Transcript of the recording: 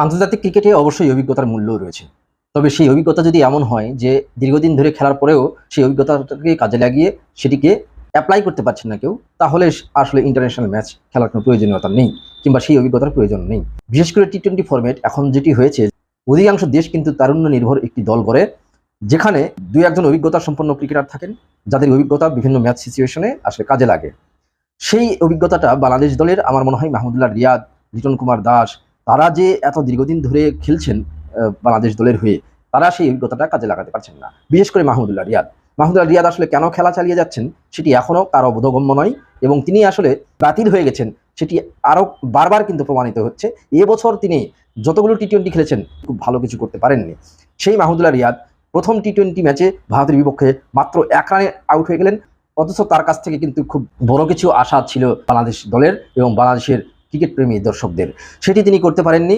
আন্তর্জাতিক ক্রিকেটে অবশ্যই অভিজ্ঞতার মূল্য রয়েছে। তবে সেই অভিজ্ঞতা যদি এমন হয় যে দীর্ঘদিন ধরে খেলার পরেও সেই অভিজ্ঞতাটাকে কাজে লাগিয়ে সেটিকে এপ্লাই করতে পারছেন না কেউ, তাহলে আসলে ইন্টারন্যাশনাল ম্যাচ খেলার কোনো প্রয়োজনীয়তা নেই কিংবা সেই অভিজ্ঞতার প্রয়োজন নেই। বিশেষ করে টি-20 ফরম্যাট এখন যেটি হয়েছে, অধিকাংশ দেশ কিন্তু তারুণ্য নির্ভর একটি দল গড়ে, যেখানে ২-১ জন অভিজ্ঞতা সম্পন্ন ক্রিকেটার থাকেন, যাদের অভিজ্ঞতা বিভিন্ন ম্যাচ সিচুয়েশনে আসলে কাজে লাগে। সেই অভিজ্ঞতাটা বাংলাদেশ দলের আমার মনে হয় মাহমুদুল্লাহ রিয়াদ, লিটন কুমার দাস, তারা যে এত দীর্ঘদিন ধরে খেলছেন বাংলাদেশ দলের হয়ে, তারা সেই অভিজ্ঞতাটা কাজে লাগাতে পারছেন না। বিশেষ করে মাহমুদুল্লাহ রিয়াদ। মাহমুদুল্লাহ রিয়াদ আসলে কেন খেলা চালিয়ে যাচ্ছেন সেটি এখনও কারো বোধগম্য নয়, এবং তিনি আসলে বাতিল হয়ে গেছেন সেটি আরও বারবার কিন্তু প্রমাণিত হচ্ছে। এবছর তিনি যতগুলো টি-20 খেলেছেন খুব ভালো কিছু করতে পারেননি। সেই মাহমুদুল্লাহ রিয়াদ প্রথম টি-20 ম্যাচে ভারতের বিপক্ষে মাত্র ১ রানে আউট হয়ে গেলেন, অথচ তার কাছ থেকে কিন্তু খুব বড় কিছু আশা ছিল বাংলাদেশ দলের এবং বাংলাদেশের ক্রিকেট প্রেমী দর্শকদের। সেটি তিনি করতে পারেননি।